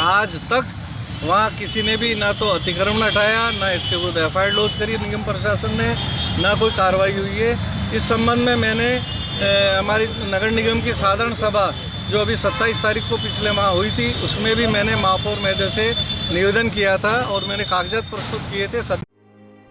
आज तक वहाँ किसी ने भी ना तो अतिक्रमण हटाया, ना इसके विरुद्ध एफआईआर लॉन्च करी निगम प्रशासन ने, ना कोई कार्रवाई हुई है। इस संबंध में मैंने हमारी नगर निगम की साधारण सभा जो अभी 27 तारीख को पिछले माह हुई थी, उसमें भी मैंने महापौर महोदय से निवेदन किया था और मैंने कागजात प्रस्तुत किए थे।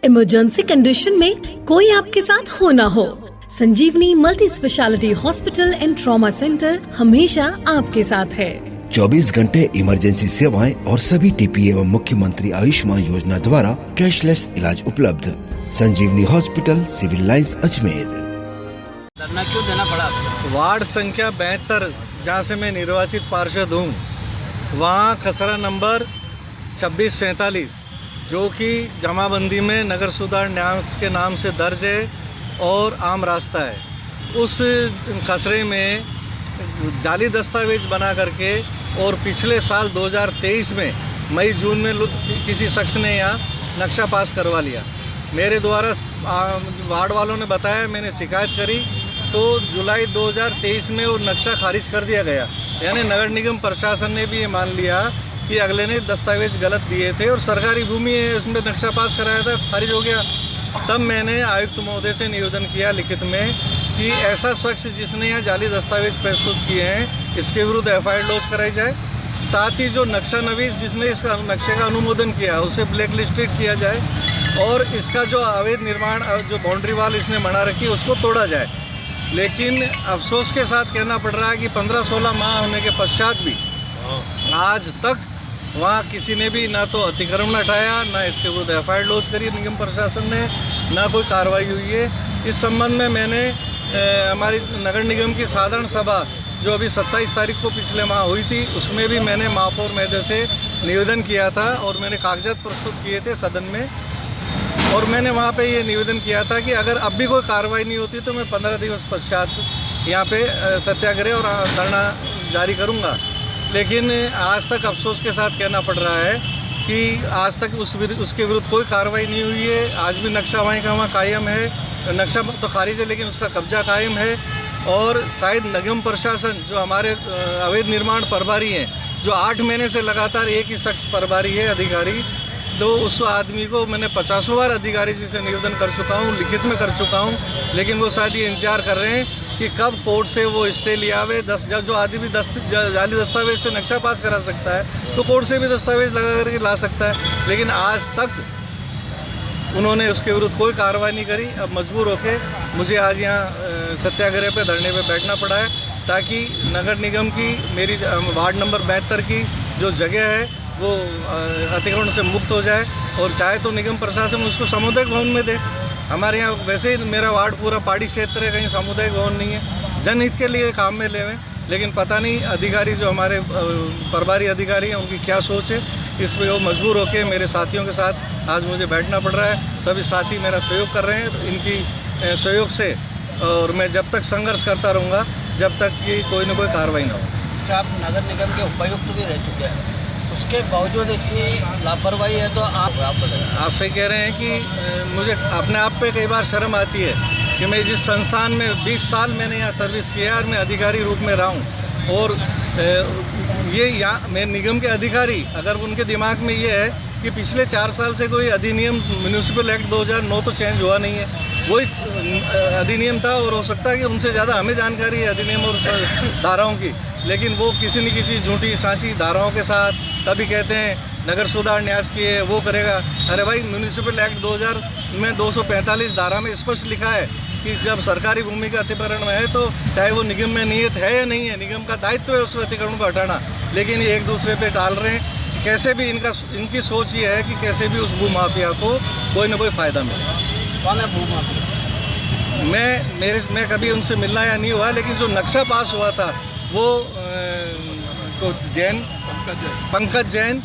इमरजेंसी कंडीशन में कोई आपके साथ हो ना हो, Sanjeevani multi speciality hospital and trauma centre हमेशा आपके साथ है। 24 घंटे इमरजेंसी सेवाएं और सभी टीपी एवं मुख्यमंत्री आयुष्मान योजना द्वारा कैशलेस इलाज उपलब्ध। संजीवनी हॉस्पिटल, सिविल लाइंस, अजमेर। धरना क्यों देना पड़ा? वार्ड संख्या 72 जहाँ से मैं निर्वाचित पार्षद हूँ, वहाँ खसरा नंबर 2647 जो कि जमाबंदी में नगर सुधार न्यास के नाम से दर्ज है और आम रास्ता है, उस खसरे में जाली दस्तावेज बना करके और पिछले साल 2023 में मई जून में किसी शख्स ने यहाँ नक्शा पास करवा लिया। मेरे द्वारा वार्ड वालों ने बताया, मैंने शिकायत करी तो जुलाई 2023 में वो नक्शा खारिज कर दिया गया। यानी नगर निगम प्रशासन ने भी ये मान लिया कि अगले ने दस्तावेज गलत दिए थे और सरकारी भूमि है, उसमें नक्शा पास कराया था, खारिज हो गया। तब मैंने आयुक्त महोदय से निवेदन किया लिखित में कि ऐसा शख्स जिसने यहाँ जाली दस्तावेज प्रस्तुत किए हैं, इसके विरुद्ध एफआईआर लॉन्च कराई जाए। साथ ही जो नक्शा नवीस जिसने इस नक्शे का अनुमोदन किया उसे ब्लैक लिस्टेड किया जाए और इसका जो अवैध निर्माण, जो बाउंड्री वाल इसने बना रखी है, उसको तोड़ा जाए। लेकिन अफसोस के साथ कहना पड़ रहा है कि 15-16 माह होने के पश्चात भी आज तक वहाँ किसी ने भी ना तो अतिक्रमण हटाया, ना इसके विरुद्ध एफआईआर लॉन्च करी निगम प्रशासन ने, ना कोई कार्रवाई हुई है। इस संबंध में मैंने हमारी नगर निगम की साधारण सभा जो अभी 27 तारीख को पिछले माह हुई थी, उसमें भी मैंने महापौर महोदय से निवेदन किया था और मैंने कागजात प्रस्तुत किए थे सदन में। और मैंने वहाँ पे ये निवेदन किया था कि अगर अब भी कोई कार्रवाई नहीं होती तो मैं 15 दिवस पश्चात यहाँ पे सत्याग्रह और धरना जारी करूँगा। लेकिन आज तक अफसोस के साथ कहना पड़ रहा है कि आज तक उसके विरुद्ध कोई कार्रवाई नहीं हुई है। आज भी नक्शा वहीं का वहाँ कायम है, नक्शा तो खारिज है लेकिन उसका कब्जा कायम है। और शायद निगम प्रशासन जो हमारे अवैध निर्माण प्रभारी हैं, जो 8 महीने से लगातार एक ही शख्स प्रभारी है, अधिकारी, तो उस आदमी को मैंने 50 बार अधिकारी जी से निवेदन कर चुका हूँ, लिखित में कर चुका हूँ, लेकिन वो शायद ये इंतजार कर रहे हैं कि कब कोर्ट से वो स्टे लिया हुए। जो आदमी जाली दस्तावेज से नक्शा पास करा सकता है तो कोर्ट से भी दस्तावेज लगा करके ला सकता है, लेकिन आज तक उन्होंने उसके विरुद्ध कोई कार्रवाई नहीं करी। अब मजबूर होके मुझे आज यहाँ सत्याग्रह पे धरने पे बैठना पड़ा है ताकि नगर निगम की, मेरी वार्ड नंबर 72 की जो जगह है वो अतिक्रमण से मुक्त हो जाए। और चाहे तो निगम प्रशासन उसको सामुदायिक भवन में दे। हमारे यहाँ वैसे ही मेरा वार्ड पूरा पहाड़ी क्षेत्र है, कहीं सामुदायिक भवन नहीं है, जनहित के लिए काम में लेवें। लेकिन पता नहीं अधिकारी जो हमारे प्रभारी अधिकारी हैं उनकी क्या सोच है, इस पर वो मजबूर होकर मेरे साथियों के साथ आज मुझे बैठना पड़ रहा है। सभी साथी मेरा सहयोग कर रहे हैं, इनकी सहयोग से और मैं जब तक संघर्ष करता रहूँगा जब तक कि कोई न कोई कार्रवाई ना हो। आप नगर निगम के उपायुक्त भी रह चुके हैं, उसके बावजूद इतनी लापरवाही है तो आप सही कह रहे हैं कि मुझे अपने आप पे कई बार शर्म आती है कि मैं जिस संस्थान में 20 साल मैंने यहाँ सर्विस किया और मैं अधिकारी रूप में रहा हूँ और ये यहाँ मैं निगम के अधिकारी, अगर उनके दिमाग में ये है कि पिछले 4 साल से कोई अधिनियम म्यूनिसिपल एक्ट 2009 तो चेंज हुआ नहीं है, वही अधिनियम था और हो सकता है कि उनसे ज़्यादा हमें जानकारी है अधिनियम और धाराओं की, लेकिन वो किसी न किसी झूठी सांची धाराओं के साथ कभी कहते हैं नगर सुधार न्यास किए वो करेगा। अरे भाई, म्यूनिसिपल एक्ट 2000 में 245 धारा में स्पष्ट लिखा है कि जब सरकारी भूमि का अतिक्रमण है तो चाहे वो निगम में नियत है या नहीं है, निगम का दायित्व है उस अतिक्रमण को हटाना, लेकिन ये एक दूसरे पे टाल रहे हैं। कैसे भी इनकी सोच ये है कि कैसे भी उस भूमाफिया को कोई ना कोई फ़ायदा मिले। कौन है भूमाफिया? मैं कभी उनसे मिलना या नहीं हुआ, लेकिन जो नक्शा पास हुआ था वो जैन, पंकज जैन